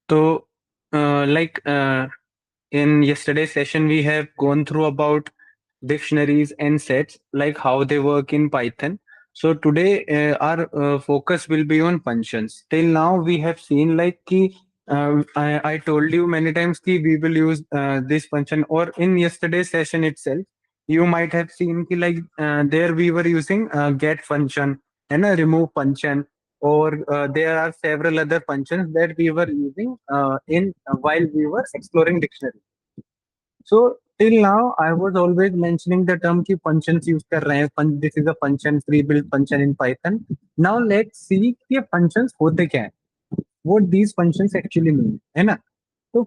So, in yesterday's session, we have gone through about dictionaries and sets, like how they work in Python. So today, our focus will be on functions. Till now, we have seen I told you many times कि we will use this function. Or in yesterday's session itself, you might have seen there we were using get function and a remove function, or there are several other functions that we were using in while we were exploring dictionary. So till now, I was always mentioning the term कि functions use कर रहे हैं. This is a function, pre-built function in Python. Now let's see कि ये functions होते क्या हैं. What these functions actually mean, है ना? So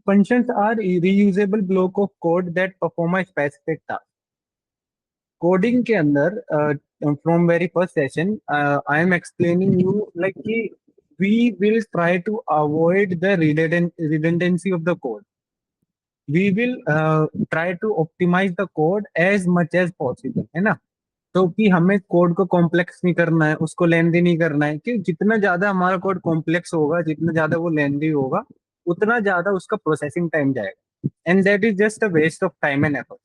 functions are reusable block of code that perform a specific task. Coding के अंदर from very first session I am explaining you like कि we will try to avoid the redundancy of the code. We will try to optimize the code as much as possible, है ना? तो कि हमें code को complex नहीं करना है, उसको लेंदी नहीं करना है, कि जितना ज्यादा हमारा कोड कॉम्प्लेक्स होगा, जितना ज्यादा वो लेंदी होगा, उतना ज्यादा उसका प्रोसेसिंग टाइम जाएगा, and that is just a waste of time and effort.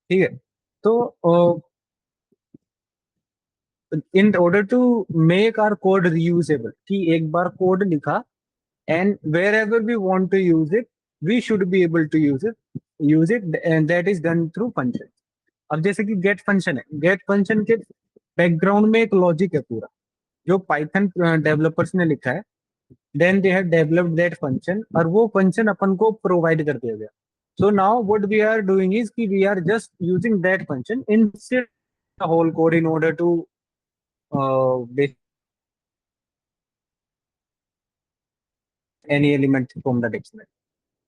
ठीक है. तो in order to make our code reusable, कि एक बार कोड लिखा and wherever we want to use it, we should be able to use it, and that is done through functions. अब जैसे कि get function है, get function के background में एक लॉजिक है पूरा, जो पाइथन डेवलपर्स ने लिखा है. Then they have developed that function, और वो फंक्शन अपन को प्रोवाइड कर दिया गया. So now what we are doing is कि we are just using that function instead the whole code in order to any element from the dictionary.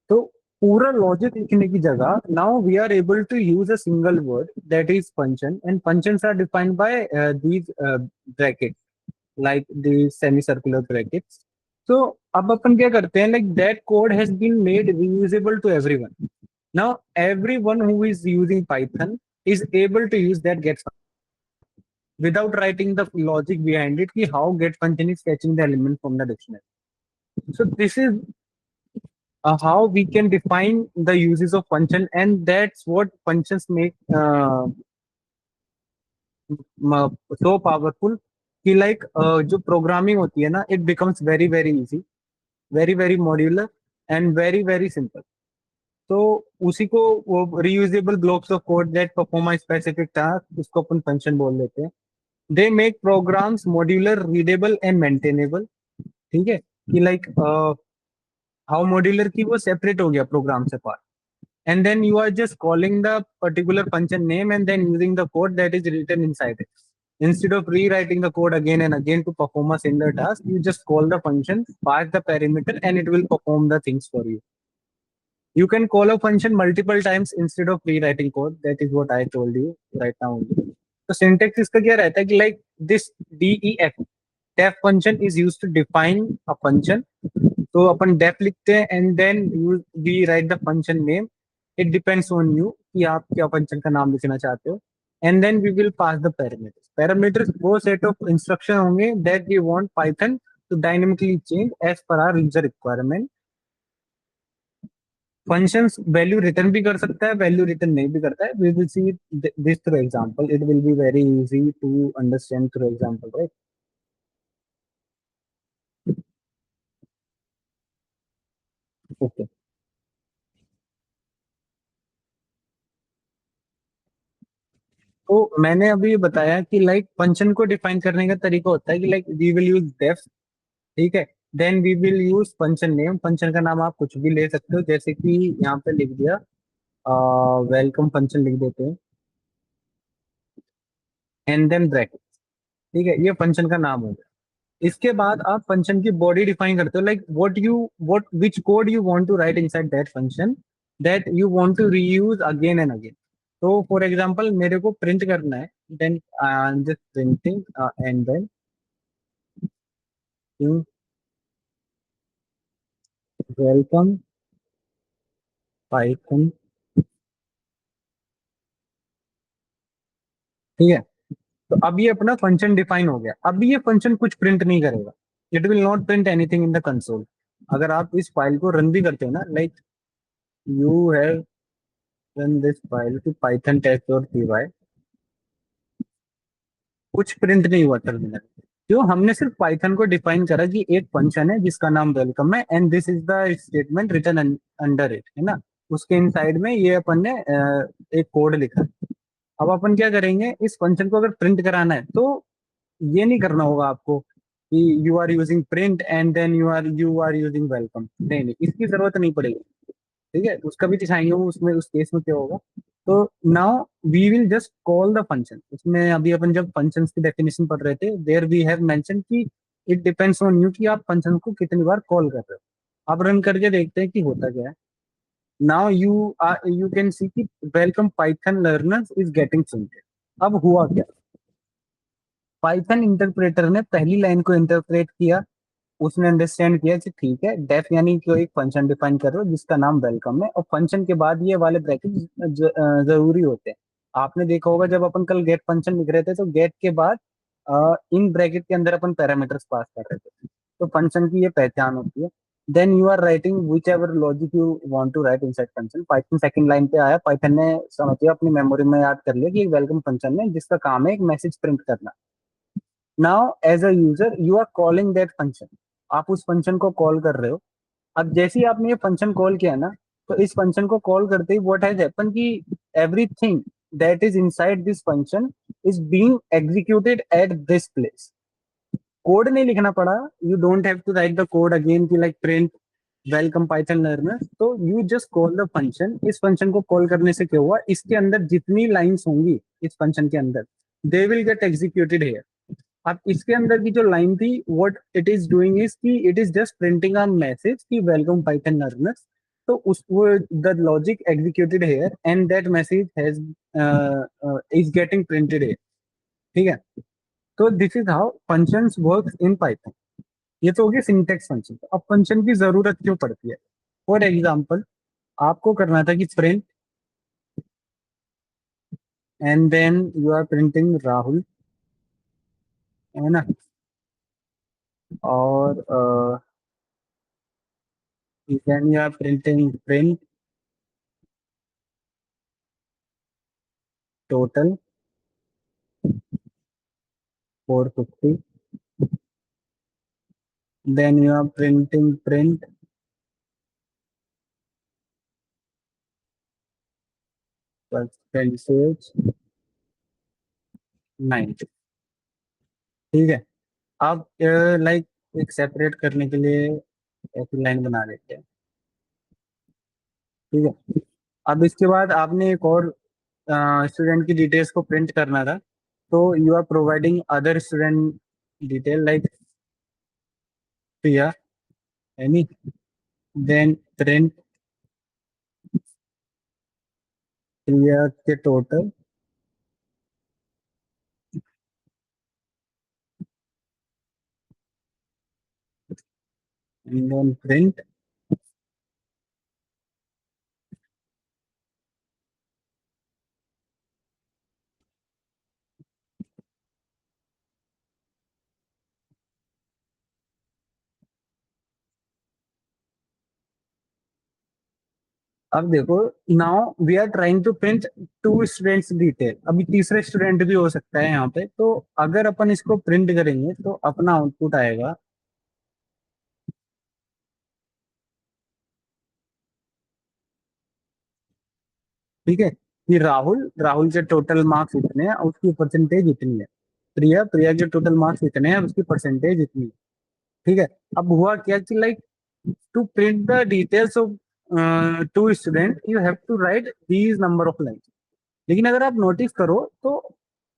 तो पूरा लॉजिक लिखने की जगह now we are able to use a single word that is function, and functions are defined by these bracket, like the semicircular brackets. So अब अपन क्या करते हैं, like that code has been made reusable to everyone. Now everyone who is using Python is able to use that get function without writing the logic behind it, कि how get function is fetching the element from the dictionary. So this is how we can define the uses of function, and that's what functions make so powerful कि like जो programming होती है ना, it becomes very very easy, very very modular and very very simple. तो उसी को वो reusable blocks of code that perform a specific task, उसको अपन function बोल देते हैं. They make programs modular, readable and maintainable. ठीक है, कि like how modular की वो separate हो गया प्रोग्राम से part, and then you are just calling the particular function name and then using the code that is written inside it. Instead of rewriting the code again and again to perform a similar task, you just call the function, pass the parameter, and it will perform the things for you. You can call a function multiple times instead of rewriting code. That is what I told you right now. So syntax इसका क्या रहता है कि like this def, def function is used to define a function. तो अपन def लिखते हैं and then we write the function name. It depends on you कि आप क्या function का नाम लिखना चाहते हो. And then we will pass the parameters. Parameters वो set of instruction होंगे that we want Python to dynamically change as per our user requirement. Functions value return भी कर सकता है, वैल्यू रिटर्न नहीं भी करता है. We will see this through example. It will be very easy to understand through example, right? Okay. तो मैंने अभी बताया कि लाइक फंक्शन को डिफाइन करने का तरीका होता है कि like we will use def. ठीक है. Then we will use function name. Function का नाम आप कुछ भी ले सकते हो, जैसे कि यहाँ पे लिख दिया वेलकम फंक्शन लिख देते हैं, एंड देन ब्रैकेट. ठीक है, ये फंक्शन का नाम हो गया. इसके बाद आप फंक्शन की बॉडी डिफाइन करते हो, like what which code you want to write inside that function that you want to reuse again and again. तो फॉर एग्जांपल मेरे को प्रिंट करना है, then I am just printing and then welcome Python. ठीक है. तो अब ये अपना फंक्शन डिफाइन हो गया. अब ये फंक्शन कुछ प्रिंट नहीं करेगा. It will not print anything in the console. अगर आप इस फाइल को रन भी करते हो ना, like you have run this file to Python test और py, कुछ प्रिंट नहीं हुआ टर्मिनल। क्यों? हमने सिर्फ पाइथन को डिफाइन करा कि एक फंक्शन है जिसका नाम वेलकम है and this is the statement written under it, है ना। उसके इनसाइड में ये अपन ने एक कोड लिखा। अब अपन क्या करेंगे, इस फंक्शन को अगर प्रिंट कराना है तो ये नहीं करना होगा आपको कि you are using print and then you are using welcome. नहीं नहीं, इसकी जरूरत नहीं पड़ेगी। ठीक है, उसका भी दिखाएंगे वो, उसमें उस केस में क्या होगा। तो now we will just call the function. उसमें अभी अपन जब फंक्शंस की डेफिनेशन पढ़ रहे थे, देयर वी हैव मेंशन कि इट डिपेंड्स ऑन यू कि आप फंक्शन को कितनी बार कॉल कर रहे हो। अब रन करके देखते हैं कि होता क्या है। नाउ यू कैन सी कि welcome Python learners is getting printed. अब हुआ क्या, पाइथन इंटरप्रेटर ने पहली लाइन को इंटरप्रेट किया। उसने अंडरस्टैंड किया कि ठीक है, डेफ यानी कि एक फंक्शन डिफाइन कर रहे हो जिसका नाम वेलकम है, और फंक्शन के बाद ये वाले ब्रैकेट जरूरी होते हैं। आपने देखा होगा जब अपन कल गेट फंक्शन लिख रहे थे तो गेट के बाद इन ब्रैकेट के अंदर अपन पैरामीटर्स पास कर रहे थे। तो फंक्शन की ये पहचान होती है। Then you are writing whichever logic you want to write inside function. Python second line पे आया, पाइथन ने समझिए अपनी मेमोरी में याद कर लिया कि एक वेलकम फंक्शन है जिसका काम है एक मैसेज प्रिंट करना। Now as a user you are calling that function. आप उस फंक्शन को कॉल कर रहे हो। अब जैसे ही आपने ये फंक्शन कॉल किया ना, तो इस फंक्शन को कॉल करते ही व्हाट हैज हैपन कि everything that is inside this function is being executed at this place. Code नहीं लिखना पड़ा। You don't have to write the code again की like print welcome Python learner. तो you just call the function. इस function को call करने से क्या हुआ, इसके अंदर जितनी लाइंस होंगी इस फंक्शन के अंदर, they will get executed here. अब इसके अंदर की जो लाइन थी, what it is doing is कि it is just printing a message कि वेलकम पाइथन लर्नर्स। तो उस वो the logic executed here and that message has is getting printed here. ठीक है, तो this is how functions works in Python. ये तो हो गया सिंटेक्स फंक्शन। अब फंक्शन की जरूरत क्यों पड़ती है? फॉर एग्जाम्पल, आपको करना था कि print and then you are printing Rahul, है ना। और then you are printing print total 450, then you are printing print percentage 90। ठीक है, अब लाइक एक सेपरेट करने के लिए ऐसी लाइन बना देते हैं। ठीक है, अब इसके बाद आपने एक और स्टूडेंट की डिटेल्स को प्रिंट करना था। तो you are providing other student detail like Priya, Annie, then print Priya के टोटल, एंड देन प्रिंट। अब देखो, now we are trying to print two students detail. अभी तीसरे स्टूडेंट भी हो सकता है यहाँ पे। तो अगर अपन इसको प्रिंट करेंगे तो अपना आउटपुट आएगा, ठीक है, कि राहुल राहुल के टोटल मार्क्स इतने हैं और उसकी परसेंटेज इतनी है। प्रिया प्रिया के टोटल मार्क्स इतने हैं और उसकी परसेंटेज इतनी है। ठीक है, अब हुआ क्या कि like to print the details of two student you have to write these number of line. लेकिन अगर आप नोटिस करो तो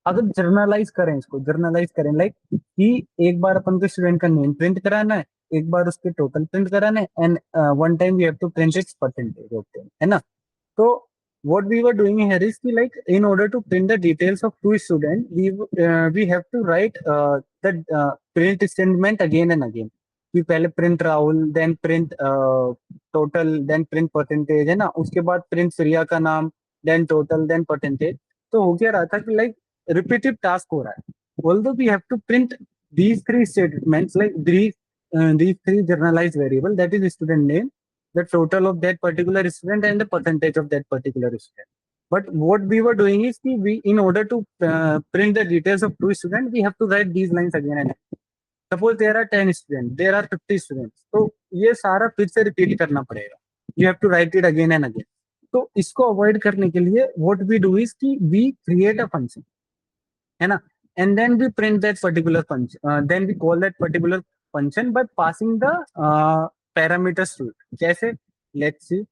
अगर जर्नलाइज करें, इसको जर्नलाइज करें लाइक कि एक बार अपन को स्टूडेंट का नेम प्रिंट कराना है, एक बार उसके टोटल प्रिंट कराना है, and one time we have to print its percentage, okay, है ना। तो what we were doing here is कि like in order to print the details of two students, we have to write the print statement again and again। कि पहले print Rahul, then print total, then print percentage, है ना। उसके बाद print प्रिया का नाम, then total, then percentage. तो हो क्या रहा था कि लाइक रिपीटिव टास्क हो रहा है। Although we have to print these three statements like these these three generalized variable, that is student name, the total of that particular student, and the percentage of that particular student. But what we were doing is कि we, in order to print the details of two students, we have to write these lines again and again. Suppose there are 10 students, there are 50 students, तो ये सारा फिर से repeat करना पड़ेगा. You have to write it again and again. तो इसको avoid करने के लिए what we do is कि we create a function, है ना, and then we print that particular function, then we call that particular function by passing the parameters to it. कैसे? Let's see.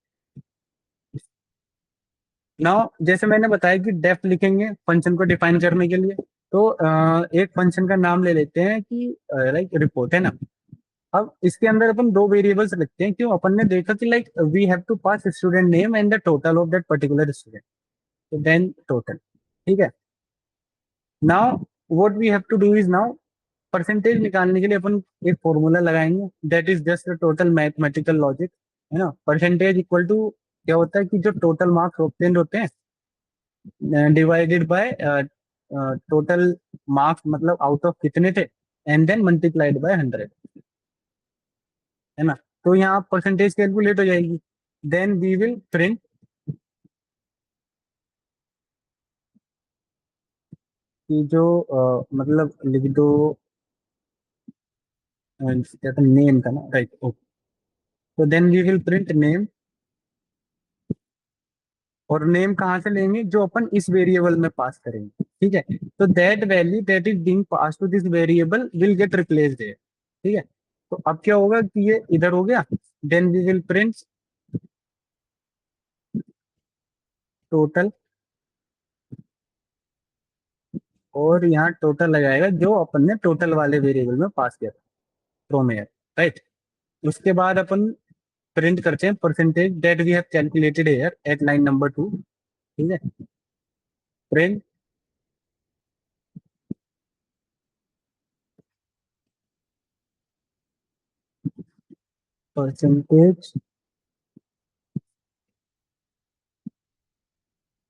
Now जैसे मैंने बताया कि डेफ लिखेंगे function को डिफाइन करने के लिए, तो एक फंक्शन का नाम ले लेते हैं कि लाइक रिपोर्ट, है ना. अब इसके अंदर अपन दो वेरिएबल्स लिखते हैं, क्यों? अपन ने देखा कि like we have to pass student name and the total of that particular student, तो देन टोटल. ठीक है. Now what we have to do is, now percentage निकालने के लिए अपन एक फॉर्मूला लगाएंगे, that is just the total mathematical logic, है ना. परसेंटेज इक्वल टू क्या होता है कि जो टोटल मार्क्स ऑब्टेन होते हैं डिवाइडेड बाय टोटल मार्क्स, मतलब आउट ऑफ कितने थे, एंड देन मल्टीप्लाइड बाय 100, है ना. तो यहाँ परसेंटेज कैलकुलेट हो जाएगी. देन वी विल प्रिंट कि जो मतलब लिख दो क्या था, नेम का ना, राइट. ओके. तो then we will print name, और नेम कहाँ से लेंगे? जो अपन इस वेरिएबल में पास करेंगे. ठीक है. तो that value that is being passed to this variable will get replaced there. ठीक है. तो अब क्या होगा कि ये इधर हो गया. Then we will print total, और यहाँ टोटल लगाएगा जो अपन ने टोटल वाले वेरिएबल में पास किया था फ्रॉम हियर, राइट. उसके बाद अपन प्रिंट करते हैं percentage that we have calculated here at line number 2. ठीक है. प्रिंट परसेंटेज,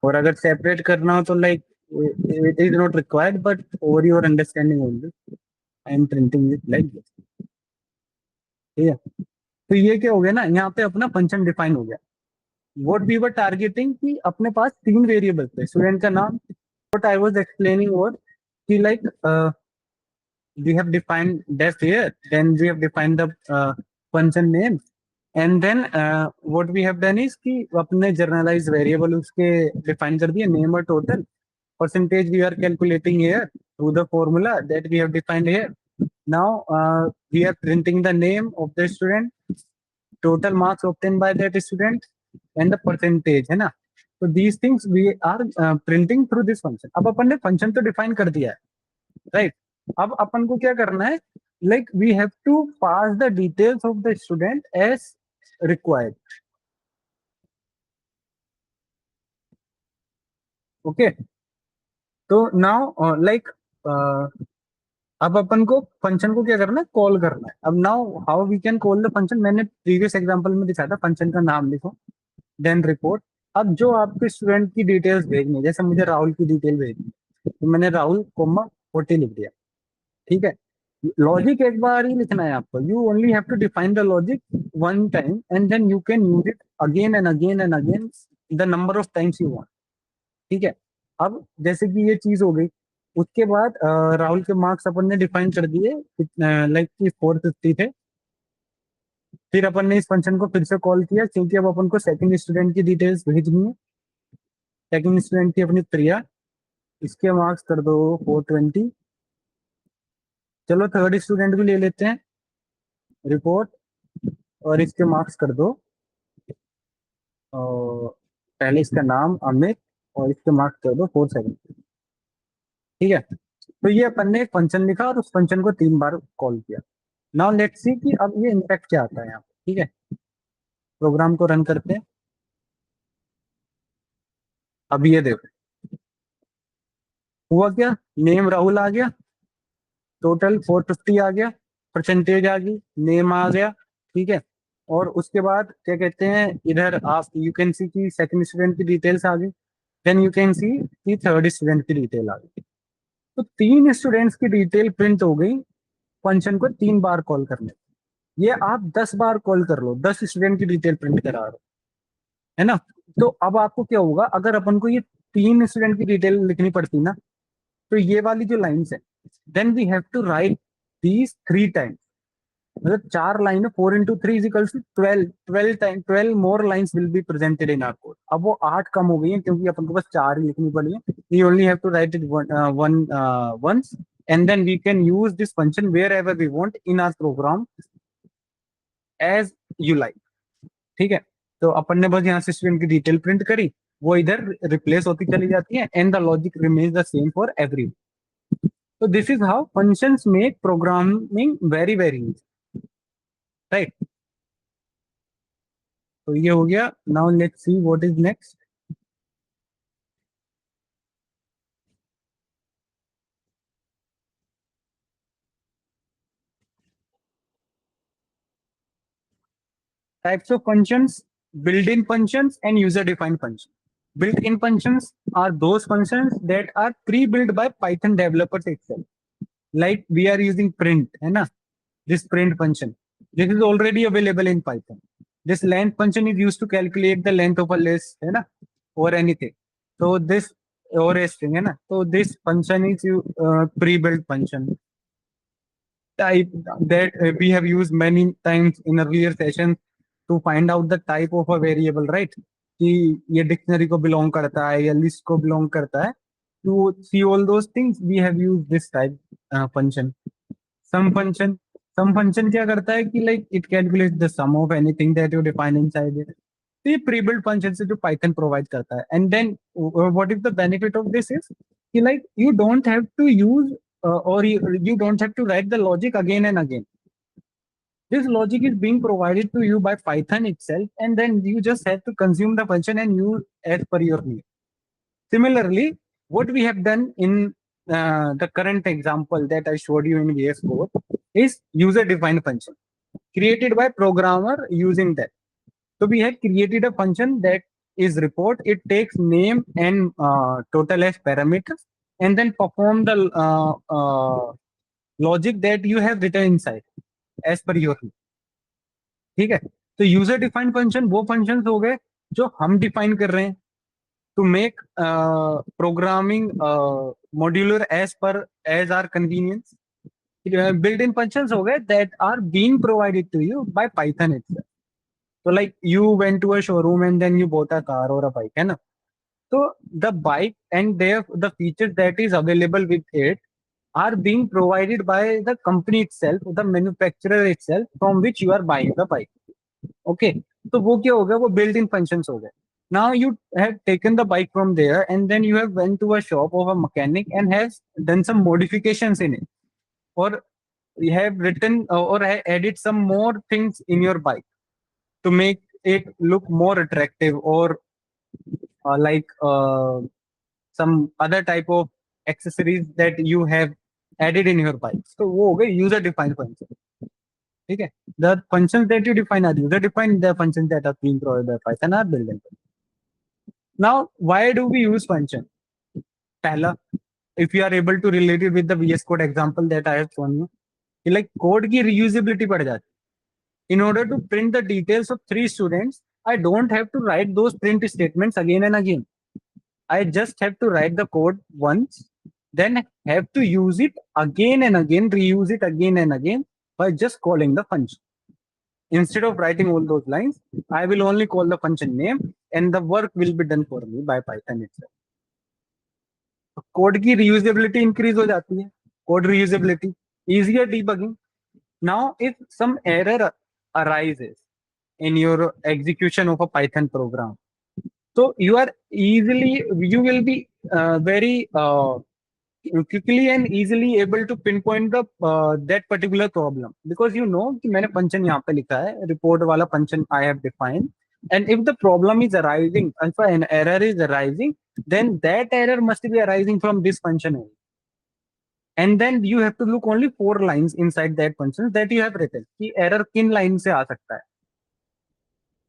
और अगर सेपरेट करना हो तो like it is not required, but over your understanding only I am printing it like this. ठीक है. तो ये क्या हो गया ना, यहाँ पे अपना फंक्शन डिफाइन हो गया. व्हाट वी वर टारगेटिंग कि अपने पास तीन वेरिएबल थे, स्टूडेंट का नाम. What I was explaining was कि like we have defined def here, then we have defined the function name, and then what we have done is कि अपने generalized variable उसके define कर दिए, name और total. Percentage we are calculating here through the formula that we have defined here. Now we are printing the name of the student, total marks obtained by that student, and the percentage, है ना. So these things we are printing through this function. अब अपन ने function तो define कर दिया है, right. अब अपन को क्या करना है, like we have to pass the details of the student as required. Okay. तो नाउ लाइक अब अपन को फंक्शन को क्या करना है, कॉल करना है. अब now how we can call the function, मैंने प्रीवियस एग्जांपल में दिखाया था. फंक्शन का नाम लिखो, देन रिपोर्ट. अब जो आपके स्टूडेंट की डिटेल्स भेजनी है, जैसे मुझे राहुल की डिटेल भेजनी है, तो मैंने राहुल कोमा 40 लिख दिया. ठीक है. लॉजिक एक बार ही लिखना है आपको. You only have to define the logic one time, and then you can use it again and again and again the number of times you want. ठीक है. अब जैसे कि ये चीज हो गई, उसके बाद राहुल के मार्क्स अपन ने डिफाइन कर दिए, लाइक कि 450 थे. फिर अपन ने इस फंक्शन को फिर से कॉल किया, क्योंकि अब अपन को सेकंड स्टूडेंट की डिटेल्स भेजनी है. सेकंड स्टूडेंट की अपनी प्रिया, इसके मार्क्स कर दो 420. चलो थर्ड स्टूडेंट भी ले लेते हैं, रिपोर्ट, और इसके मार्क्स कर दो, और पहले इसका नाम अमित, और इसके मार्क्स कर दो 470. ठीक है. तो ये अपन ने एक फंक्शन लिखा और उस फंक्शन को 3 बार कॉल किया. नाउ लेट्स सी कि अब ये इम्पैक्ट क्या आता है यहाँ पे. ठीक है. प्रोग्राम को रन करते हैं. अब ये देखो हुआ क्या, नेम राहुल आ गया, टोटल 450 आ गया, परसेंटेज आ गई, नेम आ गया. ठीक है. और उसके बाद क्या कहते हैं, इधर आप यू कैन सी की सेकंड स्टूडेंट की डिटेल्स आ गई, देन यू कैन सी की थर्ड स्टूडेंट की डिटेल आ गई. तो 3 स्टूडेंट्स की डिटेल प्रिंट हो गई फंक्शन को 3 बार कॉल करने. ये आप 10 बार कॉल कर लो, 10 स्टूडेंट की डिटेल प्रिंट करा रहे हो, है ना। तो अब आपको क्या होगा, अगर अपन को ये 3 स्टूडेंट की डिटेल लिखनी पड़ती ना, तो ये वाली जो लाइंस है, then we have to write these 3 times. मतलब 4 line, 4 into 3 = 12, 12 more lines will be presented in our code. अब वो 8 कम हो गई है क्योंकि अपन को बस 4 ही लिखनी पड़ी है। We only have to write it one once, and then we can use this function wherever we want in our program as you like. ठीक है। तो अपन ने बस यहाँ से स्टूडेंट की डिटेल प्रिंट करी, वो इधर रिप्लेस होती चली जाती है, and the logic remains the same for every. तो this is how functions make programming very very easy, right. तो ये हो गया। Now let's see what is next. Types of functions: built-in functions and user-defined functions. Built-in functions are those functions that are pre-built by Python developers itself. Like we are using print, है ना? This print function. This is already available in Python. This length function is used to calculate the length of a list, है ना? Or anything. So this or a string, है ना? So this function is pre-built function type that we have used many times in earlier sessions to find out the type of a variable, right? कि ये dictionary को belong करता है या list को belong करता है। To see all those things, we have used this type function. Sum function. Sum function क्या करता है कि like it calculates the sum of anything that you define inside it. तो ये pre-built function से जो Python provide करता है। And then what is the benefit of this is कि like you don't have to use or you don't have to write the logic again and again. This logic is being provided to you by Python itself, and then you just have to consume the function and use as per your need. Similarly, what we have done in the current example that I showed you in VS Code is user-defined function created by programmer using that. So we have created a function that is report. It takes name and total as parameters, and then perform the logic that you have written inside as per your need. ठीक है। तो user defined function वो functions हो गए जो हम define कर रहे हैं to make programming modular as our convenience. Built in functions हो गए that are being provided to you by Python itself. तो like you went to a showroom and then you bought a car और a bike, है ना। तो the bike and their the features that is available with it are being provided by the company itself, the manufacturer itself from which you are buying the bike. Okay, तो वो क्या हो गया, वो built in functions हो गए. Now you have taken the bike from there and then you have went to a shop of a mechanic and has done some modifications in it, or you have written or added some more things in your bike to make it look more attractive, or like some other type of accessories that you have added in your bike. So वो हो गए user defined function. ठीक है। The functions that you define are user defined. The functions that are being provided by Python are built-in. Now, why do we use function? पहला, if you are able to relate it with the VS Code example that I have shown you, कि like code की reusability बढ़ जाती है. In order to print the details of 3 students, I don't have to write those print statements again and again. I just have to write the code once, then have to use it again and again, reuse it again and again by just calling the function. Instead of writing all those lines, I will only call the function name and the work will be done for me by Python itself. तो code की reusability increase हो जाती है. Code reusability, easier debugging. Now, if some error arises in your execution of a Python program, so you will be very quickly and easily able to pinpoint the that particular problem, because you know कि मैंने function यहाँ पे लिखा है, report वाला function I have defined, and if the problem is arising, if an error is arising, then that error must be arising from this function only. And then you have to look only 4 lines inside that function that you have written कि error किन line से आ सकता है.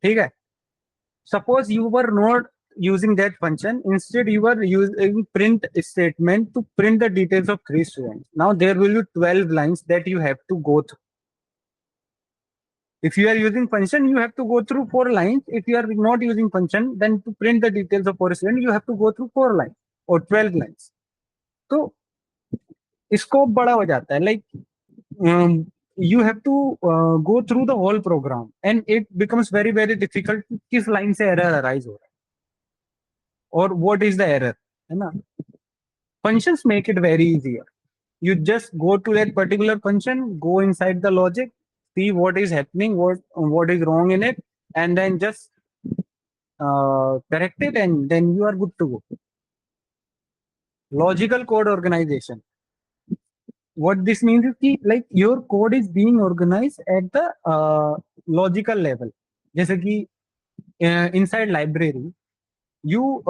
ठीक है। Suppose you were not using that function, instead you were using print statement to print the details of 3 students. Now there will be 12 lines that you have to go through. If you are using function, you have to go through 4 lines. If you are not using function, then to print the details of for student, you have to go through 4 lines or 12 lines. तो scope बड़ा हो जाता है. Like you have to go through the whole program, and it becomes very difficult कि किस line से error arise हो रहा है और what is the error, है ना. Functions make it very easier. You just go to that particular function, go inside the logic, see what is happening, what is wrong in it, and then just correct it, and then you are good to go. Logical code organization. What this means is कि like your code is being organized at the logical level. जैसे कि inside library, you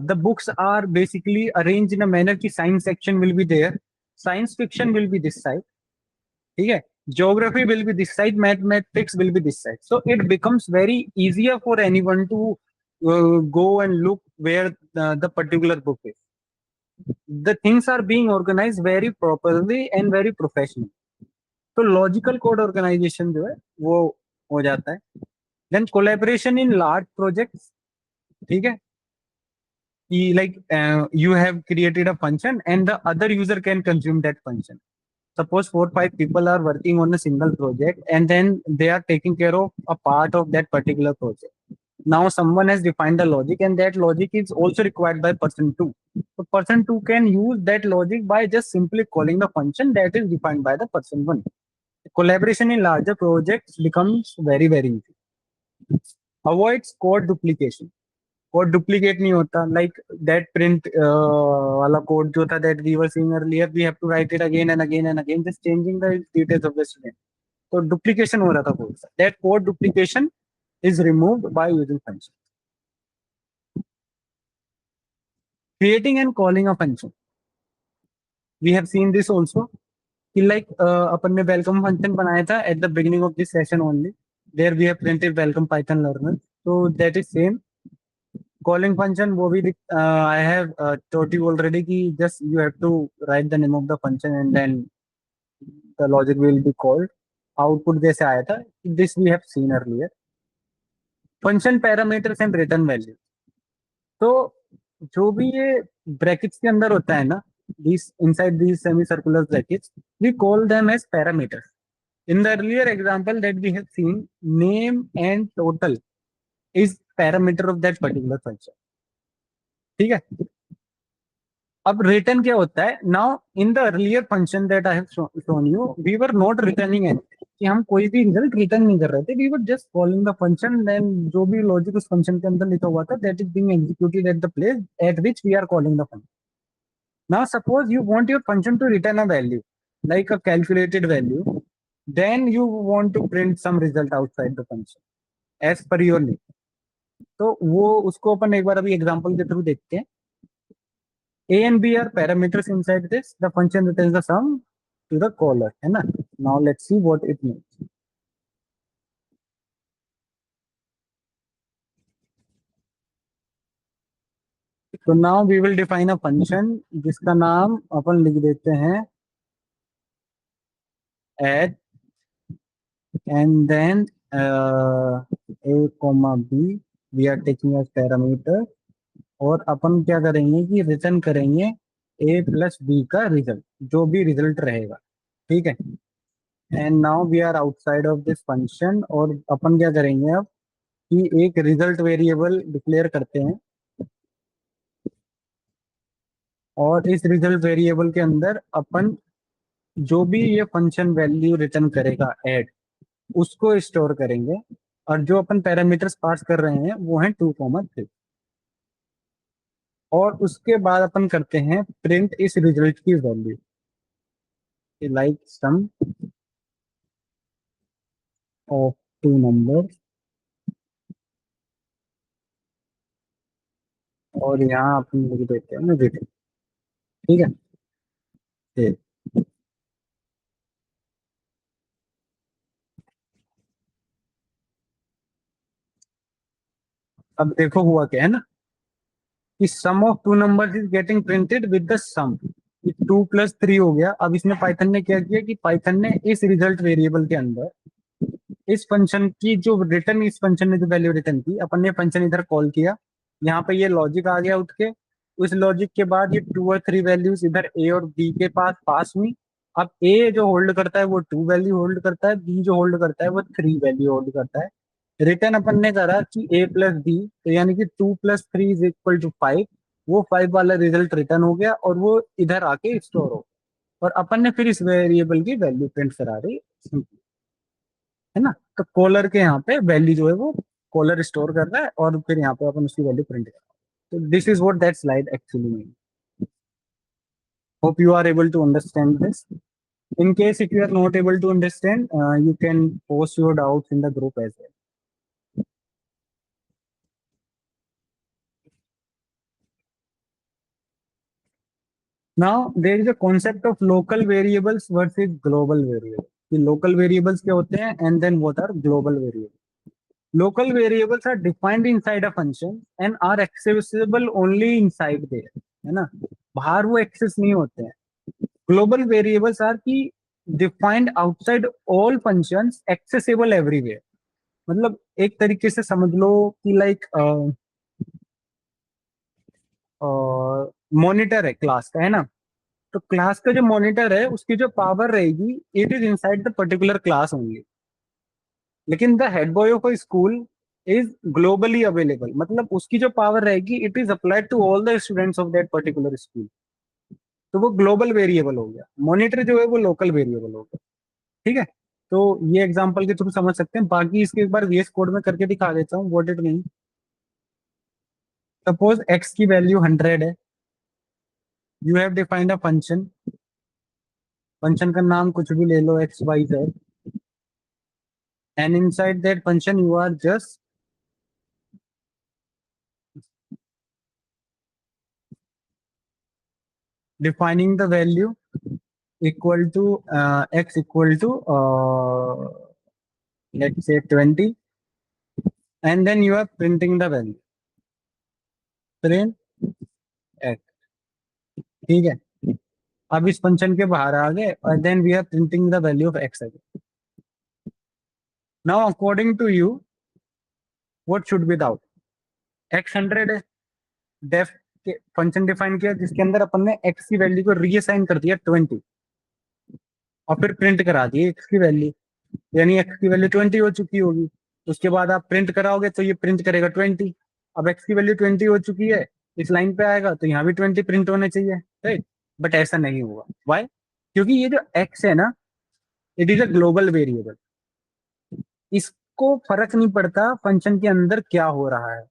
the books are basically arranged in a manner कि science section will be there, science fiction will be this side, ठीक है, geography will be this side, mathematics will be this side. So it becomes very easier for anyone to go and look where the particular book is. The things are being organized very properly and very professionally. तो logical code organisation जो है वो हो जाता है. Then collaboration in large projects. ठीक है, कि like you have created a function and the other user can consume that function. Suppose 4 5 people are working on a single project and then they are taking care of a part of that particular project. Now someone has defined the logic and that logic is also required by person 2. So person 2 can use that logic by just simply calling the function that is defined by the person 1. Collaboration in larger projects becomes very easy. Avoids code duplication. Code duplicate नहीं होता. Like that print वाला code जो था that we were seeing earlier, we have to write it again and again and again, just changing the details of the student. तो duplication हो रहा था code. That code duplication is removed by using function. Creating and calling a function. We have seen this also. Like अपन ने welcome function बनाया था at the beginning of this session only. There we have printed welcome Python learner. So that is same. Calling function वो भी I have taught you already कि just you have to write the name of the function and then the logic will be called. Output जैसे आया था. This we have seen earlier. Function parameters and return value. तो जो भी ये brackets के अंदर होता है ना, these inside these semicircular brackets, we call them as parameters. In the earlier example that we have seen, name and total is parameter of that particular function. ठीक है. अब रिटर्न क्या होता है. Now in the earlier function that I have shown you, we were not returning anything, कि हम कोई भी रिजल्ट रिटर्न नहीं कर रहे थे. We were just calling the function, then जो भी लॉजिक उस फंक्शन के अंदर लिखा हुआ था that is being executed at the place at which we are calling the function. Now suppose you want your function to return a value like a calculated value, then you want to print some result outside the function as per your need. तो वो उसको अपन एक बार अभी example के through देखते हैं. A and B are parameters inside this. The function returns the sum to the caller, है ना. Now let's see what it means. So now we will define a function जिसका नाम अपन लिख देते हैं add, and then a comma b we are taking as parameter, और अपन क्या करेंगे कि रिटर्न करेंगे a प्लस b का रिजल्ट, जो भी रिजल्ट रहेगा. ठीक है. And now we are outside of this function, और अपन क्या करेंगे अब कि एक रिजल्ट वेरिएबल डिक्लेयर करते हैं, और इस रिजल्ट वेरिएबल के अंदर अपन जो भी ये फंक्शन वैल्यू रिटर्न करेगा ऐड, उसको स्टोर करेंगे. और जो अपन पैरामीटर्स पास कर रहे हैं वो हैं 2, 3. और उसके बाद अपन करते हैं प्रिंट इस रिजल्ट की value, like sum of 2 number, और यहाँ अपन लिख देते हैं ना रिटर्न. ठीक है. ठीक. अब देखो हुआ क्या है ना, कि sum of 2 numbers is getting printed with the sum. 2 + 3 हो गया. अब इसमें पाइथन ने क्या किया कि पाइथन ने इस रिजल्ट वेरिएबल के अंदर इस फंक्शन की जो रिटर्न, इस फंक्शन ने जो वैल्यू रिटर्न की, अपन ने फंक्शन इधर कॉल किया, यहाँ पे ये लॉजिक आ गया उठ के, उस लॉजिक के बाद ये 2 और 3 वैल्यूज इधर ए और बी के पास हुई। अब ए जो होल्ड करता है वो 2 वैल्यू होल्ड करता है, बी जो होल्ड करता है वो 3 वैल्यू होल्ड करता है। रिटर्न अपन ने करा कि ए प्लस बी, तो यानी कि 2 + 3 = 5, वो 5 वाला रिजल्ट रिटर्न हो गया और वो इधर आके स्टोर हो, और अपन ने फिर इस वेरिएबल की वैल्यू प्रिंट करा दी, है ना। तो कॉलर के यहाँ पे वैल्यू जो है वो कॉलर स्टोर कर रहा है, और फिर यहाँ पे अपन उसकी वैल्यू प्रिंट कर रहे हैं। तो this is what that slide actually mean. Hope you are able to understand this. In case if you are not able to understand, you can post your doubts in the group as well. Now there is a concept of local variables versus global variables. कि local variables क्या होते हैं and then what are global variables. Local variables are defined inside a function and are accessible only inside there, है ना, बाहर वो access नहीं होते हैं। ग्लोबल वेरिएबल्स आर की defined outside all functions, accessible everywhere. मतलब एक तरीके से समझ लो कि लाइक मॉनिटर है क्लास का, है ना। तो क्लास का जो मॉनिटर है उसकी जो पावर रहेगी, it is inside the particular class only. लेकिन the head boy of a school is globally available, मतलब उसकी जो पावर रहेगी it is applied to all the students of that particular school. तो वो ग्लोबल वेरिएबल हो गया, मॉनिटर जो है वो लोकल वेरिएबल हो गया। ठीक है। तो ये एग्जांपल के थ्रू समझ सकते हैं, बाकी इसके एक बार वीएस कोड में करके दिखा देता हूँ what it mean. Suppose X की वैल्यू 100 है, you have defined a function, function का नाम कुछ भी ले लो, X Y Z, and inside that function you are just defining the value equal to x equal to let's say 20, and then you are printing the value, print x। ठीक है। अब इस फंक्शन के बाहर आ गए और then we are printing the value of x again. Now according to you what should be the out. X 100 है, डेफ के फंक्शन डिफाइन किया जिसके अंदर अपन ने एक्स की वैल्यू को रीअसाइन कर दिया 20, और फिर प्रिंट करा दी एक्स की वैल्यू, यानी एक्स की वैल्यू 20 हो चुकी होगी। उसके बाद आप प्रिंट कराओगे तो ये प्रिंट करेगा 20। अब एक्स की वैल्यू 20 हो चुकी है, इस लाइन पे आएगा तो यहाँ भी 20 प्रिंट होने चाहिए, राइट। बट ऐसा नहीं हुआ, वाई? क्योंकि ये जो एक्स है ना, it is a global variable. इसको फर्क नहीं पड़ता फंक्शन के अंदर क्या हो रहा है,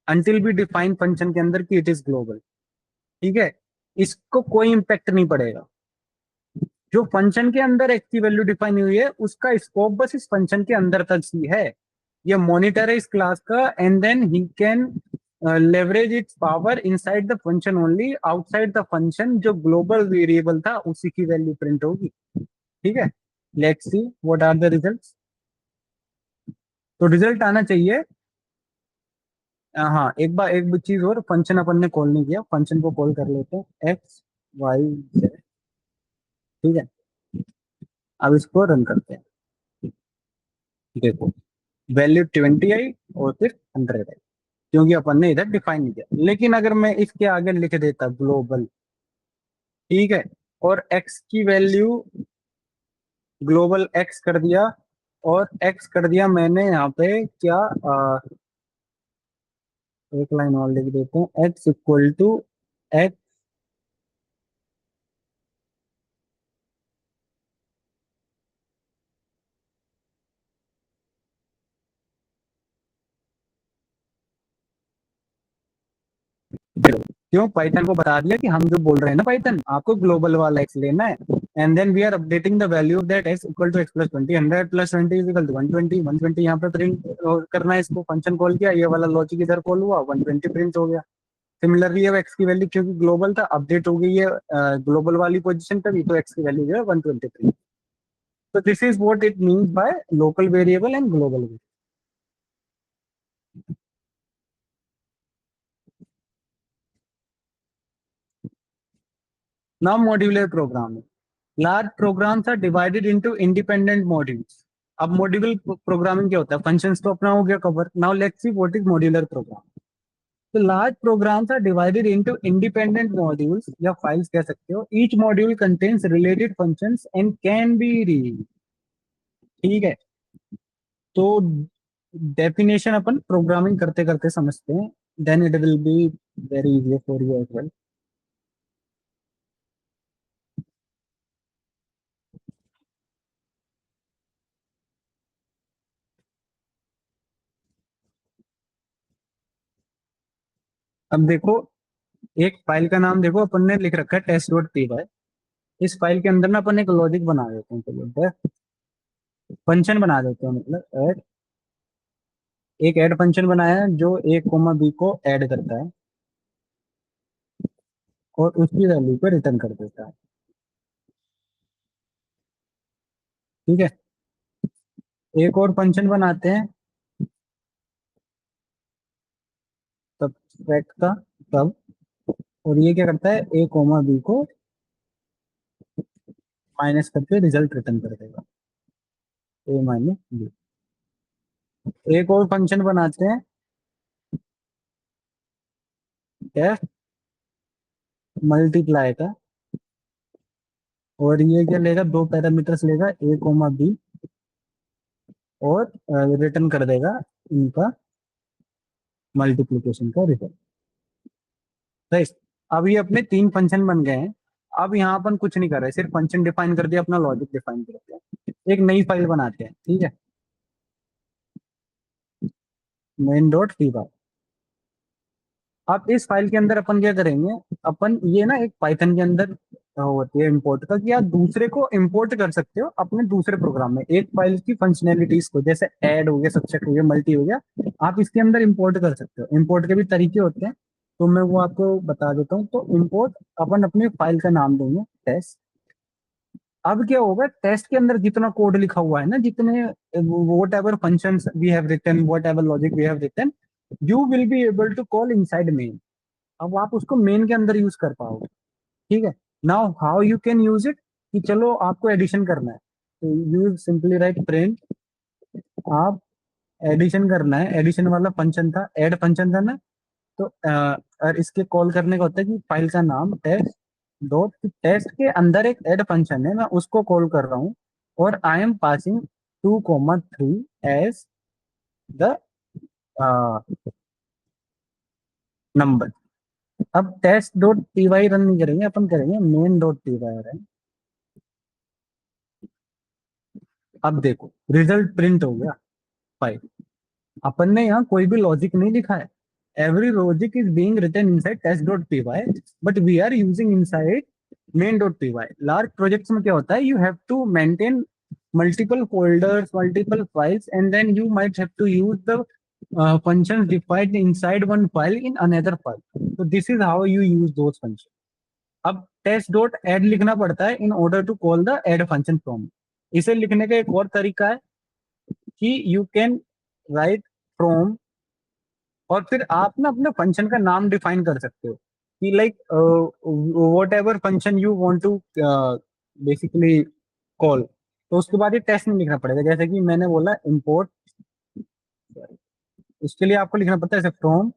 अंटिल बी डिफाइन फंक्शन के अंदर कि इट इज ग्लोबल। ठीक है। इसको कोई इंपैक्ट नहीं पड़ेगा। जो फंक्शन के अंदर एक्स की वैल्यू डिफाइन हुई है उसका स्कोप बस इस फंक्शन के अंदर तक ही है। ये मॉनिटर है इस क्लास का, and then he can leverage its power inside the function only, outside the function जो ग्लोबल वेरिएबल था उसी की वैल्यू प्रिंट होगी। ठीक है। Let's see what are the results. तो रिजल्ट आना चाहिए। हाँ, एक बार एक चीज और, फंक्शन अपन ने कॉल नहीं किया, फंक्शन को कॉल कर लेते हैं, एक्स वाई जेड। ठीक है। अब इसको रन करते हैं। देखो, वैल्यू 20 आई और फिर 100 आई, क्योंकि अपन ने इधर डिफाइन नहीं किया। लेकिन अगर मैं इसके आगे लिख देता ग्लोबल, ठीक है, और एक्स की वैल्यू ग्लोबल एक्स कर दिया, और एक्स कर दिया मैंने यहाँ पे क्या, एक लाइन और लिख देते हैं, एक्स इक्वल टू एक्स। क्यों, पाइथन को बता दिया कि हम जो बोल रहे हैं ना, पाइथन आपको ग्लोबल वाला एक्स लेना है, and then we are updating the value of that x equal to x plus 20, 100 plus 20 is equal to 120, 120 यहाँ पे प्रिंट करना है। इसको फंक्शन कॉल किया, ये वाला लॉजिक इधर कॉल हुआ, 120 प्रिंट हो गया। सिमिलरली अब एक्स की वैल्यू क्योंकि ग्लोबल था, अपडेट हो गई है ग्लोबल वाली पोजीशन पे भी, तो एक्स की वैल्यू जो है 120 प्रिंट। तो this is what it means by local variable and global variable. Now modular programming. Large programs are divided into independent modules. अब मॉड्यूलर प्रोग्रामिंग क्या होता है, फंक्शंस तो अपना हो गया cover, now let's see what is modular program. तो large programs are divided into independent modules या फाइल्स कह सकते हो, each module contains related functions and can be read. ठीक है, तो डेफिनेशन अपन प्रोग्रामिंग करते करते समझते हैं, then it will be very easy for you as well. अब देखो, एक फाइल का नाम देखो अपन ने लिख रखा है टेस्ट डॉट पी वाई। इस फाइल के अंदर ना अपन एक लॉजिक बना देते हैं, चलो फंक्शन बना देते हैं, मतलब ऐड, एक ऐड फंक्शन बनाया है जो ए कोमा बी को ऐड करता है और उसकी वैल्यू को रिटर्न कर देता है। ठीक है, एक और फंक्शन बनाते हैं सब्ट्रैक्ट का, तब, और ये क्या करता है, ए कोमा बी को माइनस करके रिजल्ट रिटर्न कर देगा, ए माइनस बी। एक और फंक्शन बनाते हैं टेस्ट मल्टीप्लाई का, और ये क्या लेगा, दो पैरामीटर्स लेगा ए कोमा बी, और रिटर्न कर देगा इनका मल्टीप्लिकेशन का रिजल्ट। राइट, अब ये अपने तीन फंक्शन बन गए हैं। अब यहाँ अपन कुछ नहीं कर रहे, सिर्फ फंक्शन डिफाइन कर दिया, अपना लॉजिक डिफाइन कर दिया। एक नई फाइल बनाते हैं, ठीक है, मेन डॉट पी। अब इस फाइल के अंदर अपन क्या करेंगे, अपन ये ना एक पाइथन के अंदर होती है इंपोर्ट का, कि आप दूसरे को इंपोर्ट कर सकते हो अपने दूसरे प्रोग्राम में, एक फाइल की फंक्शनैलिटीज को, जैसे ऐड हो गया, सब्जेक्ट हो गया, मल्टी हो गया, आप इसके अंदर इंपोर्ट कर सकते हो। इंपोर्ट के भी तरीके होते हैं, तो मैं वो आपको बता देता हूँ। तो इंपोर्ट, अपन अपने फाइल का नाम देंगे टेस्ट। अब क्या होगा, टेस्ट के अंदर जितना कोड लिखा हुआ है ना, जितने whatever function we have written, whatever logic we have written, you will be able to call inside main. अब आप उसको मेन के अंदर यूज कर पाओगे। ठीक है, now how you can use it, कि चलो आपको एडिशन करना है, तो यू सिंपली राइट प्रिंट, आप एडिशन करना है, एडिशन वाला फंक्शन था, ऐड फंक्शन था ना, तो और इसके कॉल करने का होता है कि फाइल का नाम टेस्ट डॉट, टेस्ट के अंदर एक ऐड फंक्शन है, मैं उसको कॉल कर रहा हूँ, और I am passing 2,3 as the number. अब test dot P Y run नहीं करेंगे, अपन करेंगे main dot P Y run. अब देखो रिजल्ट प्रिंट हो गया फाइल। अपन ने यहाँ कोई भी लॉजिक नहीं लिखा है, every logic is being written inside test dot P Y, but we are using inside main dot P Y. Large projects में क्या होता है, you have to maintain multiple folders, multiple files, and then you might have to use the functions defined inside one file in another file. So this is how you use those functions. अब test dot add लिखना पड़ता है in order to call the add function from. इसे लिखने का एक और तरीका है कि यू कैन राइट फ्रॉम, और फिर आप ना अपने फंक्शन का नाम डिफाइन कर सकते हो, कि like whatever function you want to basically call, तो उसके बाद ये टेस्ट में लिखना पड़ेगा, जैसे कि मैंने बोला इंपोर्ट, उसके लिए आपको लिखना पड़ता है ऐसे फ्रॉम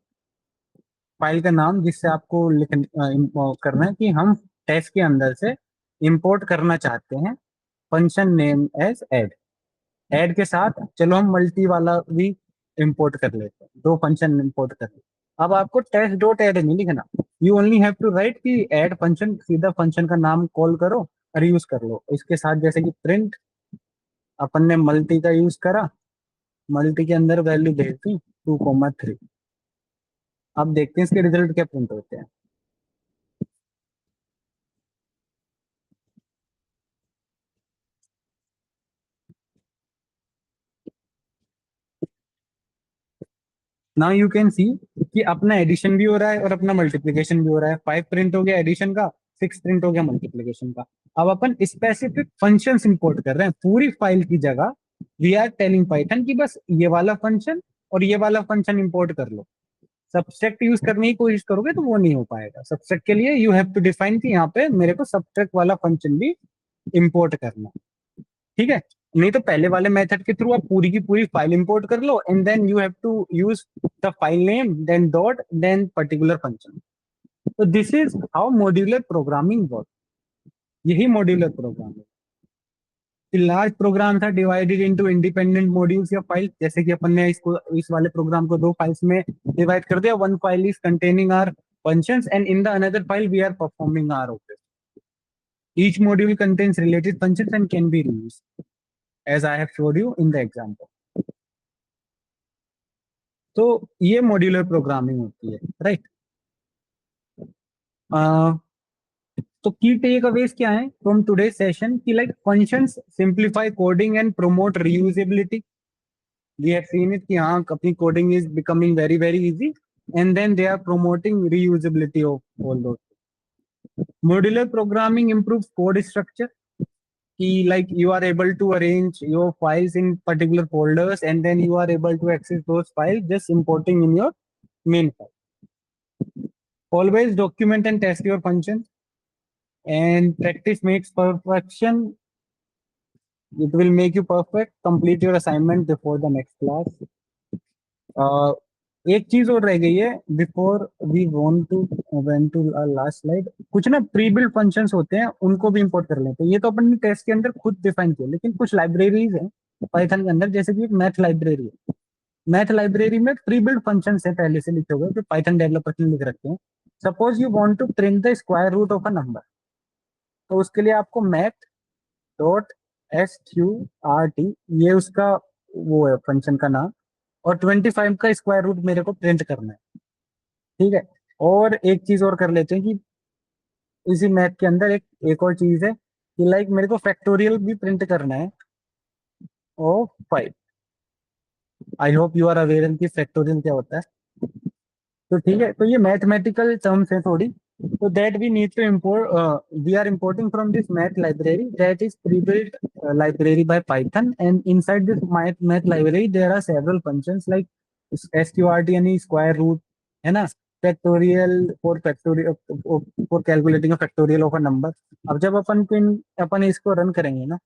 फाइल का नाम, जिससे आपको करना है कि हम टेस्ट के अंदर से इंपोर्ट करना चाहते हैं function name as add. Add के साथ चलो हम मल्टी वाला भी इंपोर्ट कर लेते हैं, दो फंक्शन इंपोर्ट कर लेते हैं। अब आपको टेस्ट डॉट ऐड नहीं लिखना, you only have to write कि ऐड फंक्शन, सीधा फंक्शन का नाम कॉल करो और यूज कर लो। इसके साथ जैसे कि प्रिंट, अपन ने मल्टी का यूज करा, मल्टी के अंदर वैल्यू भेज दी 2,3। अब देखते हैं इसके रिजल्ट क्या प्रिंट होते हैं। नाउ यू कैन सी कि अपना एडिशन भी हो रहा है और अपना मल्टीप्लिकेशन भी हो रहा है। 5 प्रिंट हो गया एडिशन का, 6 प्रिंट हो गया मल्टीप्लिकेशन का। अब अपन स्पेसिफिक फंक्शंस इंपोर्ट कर रहे हैं पूरी फाइल की जगह। वी आर टेलिंग पाइथन कि बस ये वाला फंक्शन और ये वाला फंक्शन इंपोर्ट कर लो। सब्सट्रैक्ट यूज करने की कोशिश करोगे तो वो नहीं हो पाएगा। सब्सट्रैक्ट के लिए यू हैव टू डिफाइन कि यहाँ पे मेरे को सब्सट्रैक्ट वाला फंक्शन भी इंपोर्ट करना। ठीक है। नहीं तो पहले वाले मेथड के थ्रू आप पूरी की पूरी फाइल इंपोर्ट कर लो and then you have to use the file name then dot then particular function. तो this is how modular programming work. यही modular programming. Large programs are divided into independent modules या files, जैसे कि अपन ने इसको इस वाले प्रोग्राम को दो फाइल्स में डिवाइड कर दिया। One file is containing our functions and in the another file we are performing our operation. Each module contains related functions and can be reused as I have showed you in the example. तो ये modular programming होती है, right. तो की take Awez क्या है from today session की, like functions simplify coding and promote reusability. We have seen it कि हाँ अपनी coding is becoming very very easy and then they are promoting reusability of all those. Modular programming improves code structure कि like you are able to arrange your files in particular folders and then you are able to access those files just importing in your main file. Always document and test your functions, and practice makes perfection. It will make you perfect. Complete your assignment before the next class. Uh, एक चीज और रह गई है before we want to went to last slide. कुछ ना pre build functions होते हैं, उनको भी इंपोर्ट कर लेते हैं। ये तो अपन ने टेस्ट के अंदर खुद डिफाइन किया, लेकिन कुछ लाइब्रेरीज हैं पाइथन के अंदर, जैसे कि मैथ लाइब्रेरी है। मैथ लाइब्रेरी में प्री बिल्ड फंक्शन है पहले से लिखे हुए जो पाइथन डेवलपर्स ने लिख रखे हैं। Suppose you want to print the square root of a number, तो उसके लिए आपको मैथ डॉट SQRT, ये उसका वो है फंक्शन का नाम, और 25 का स्क्वायर रूट मेरे को प्रिंट करना है। ठीक है। और एक चीज और कर लेते हैं कि इसी मैथ के अंदर एक और चीज है कि लाइक मेरे को फैक्टोरियल भी प्रिंट करना है ओ 5। I hope you are aware कि फैक्टोरियल क्या होता है। तो ठीक है, तो ये मैथमेटिकल टर्म्स है थोड़ी, तो that we need to import, we are importing from this math library that is pre-built library by Python, and inside this math library there are several functions like SQRT यानी square root, है ना, factorial for calculating a factorial of a number। अब जब अपन इसको run करेंगे ना,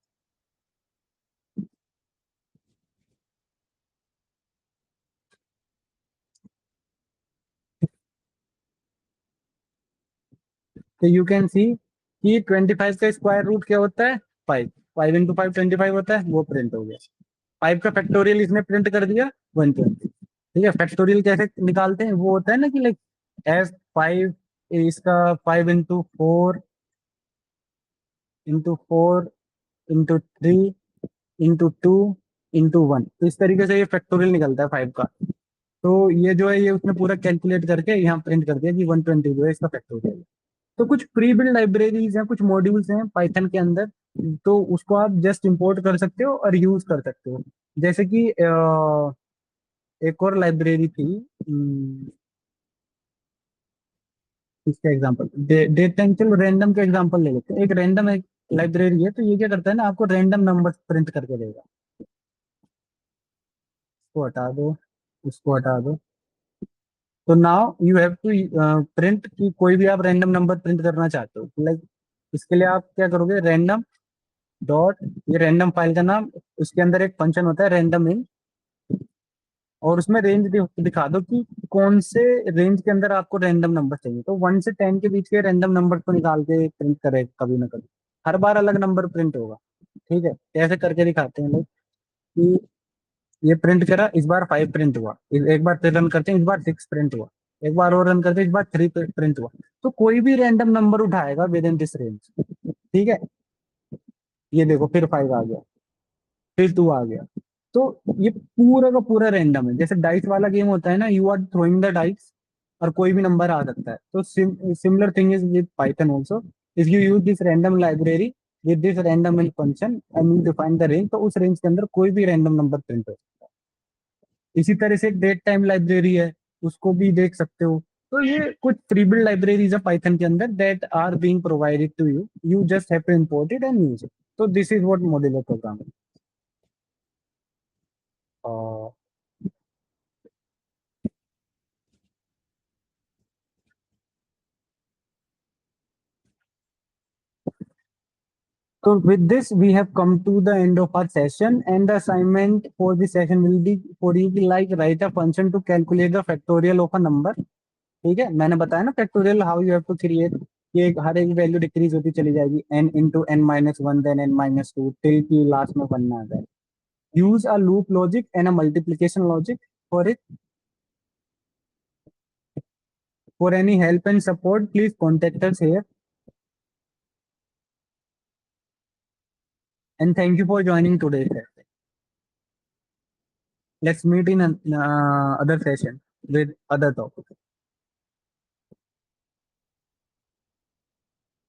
तो you can see कि 25 का स्क्वायर रूट क्या होता है, 5। 5 इंटू 5 25 होता है, वो प्रिंट हो गया। 5 का फैक्टोरियल इसने प्रिंट कर दिया 120। ठीक है। फैक्टोरियल कैसे निकालते हैं, वो होता है ना कि लाइक एस 5 इसका 5 इंटू 4 इंटू 3 इंटू 2 इंटू 1, तो इस तरीके से ये फैक्टोरियल निकलता है 5 का। तो ये जो है ये उसने पूरा कैलकुलेट करके यहाँ प्रिंट कर दिया कि 120 जो है इसका फैक्टोरियल। तो कुछ प्री बिल्ड लाइब्रेरीज हैं, कुछ मॉड्यूल्स हैं पाइथन के अंदर, तो उसको आप जस्ट इंपोर्ट कर सकते हो और यूज कर सकते हो। जैसे कि एक और लाइब्रेरी थी, इसका एग्जांपल डेटा, चलो रैंडम का एग्जांपल ले लेते हैं। एक रैंडम एक लाइब्रेरी है, तो ये क्या करता है ना, आपको रैंडम नंबर प्रिंट करके देगा। इसको हटा दो, इसको हटा दो। तो now you have to print की कोई भी आप रैंडम नंबर प्रिंट करना चाहते हो, लाइक इसके लिए आप क्या करोगे, रैंडम डॉट, ये रैंडम फाइल का नाम, उसके अंदर एक फंक्शन होता है रैंडम इन, और उसमें रेंज दिखा दो कि कौन से रेंज के अंदर आपको रैंडम नंबर चाहिए। तो 1 से 10 के बीच के रैंडम नंबर को निकाल के प्रिंट करे कभी ना कभी, हर बार अलग नंबर प्रिंट होगा। ठीक है, कैसे करके दिखाते हैं लोग कि ये प्रिंट करा, इस बार 5 प्रिंट हुआ, एक बार फिर रन करते हैं, इस बार 6 प्रिंट हुआ, एक बार और रन करते हैं, इस बार 3 प्रिंट हुआ। तो कोई भी रैंडम नंबर उठाएगा विद इन दिस रेंज। ठीक है। ये देखो फिर 5 आ गया, फिर 2 आ गया। तो ये पूरा का पूरा रैंडम है, जैसे डाइस वाला गेम होता है ना, you are throwing the dice और कोई भी नंबर आ सकता है। तो similar thing is with Python also. If you use this random library with this randint function and you define the range, तो उस रेंज के अंदर कोई भी रैंडम नंबर प्रिंट हो सकता है। इसी तरह से एक डेट टाइम लाइब्रेरी है, उसको भी देख सकते हो। तो ये कुछ प्री बिल्ड लाइब्रेरीज है पाइथन के अंदर that are being provided to you, you just have to import it and use it. तो this is what modular programming. So with this, we have come to the end of our session, and the assignment for the session will be for you to like write a function to calculate the factorial of a number. ठीक है, मैंने बताया ना factorial how you have to create, ये हर एक value decrease होती चली जाएगी n into n minus one then n minus two till की लास्ट में वन ना आ जाए. Use a loop logic and a multiplication logic for it. For any help and support please contact us here, and thank you for joining today. Let's meet in other session with other topic.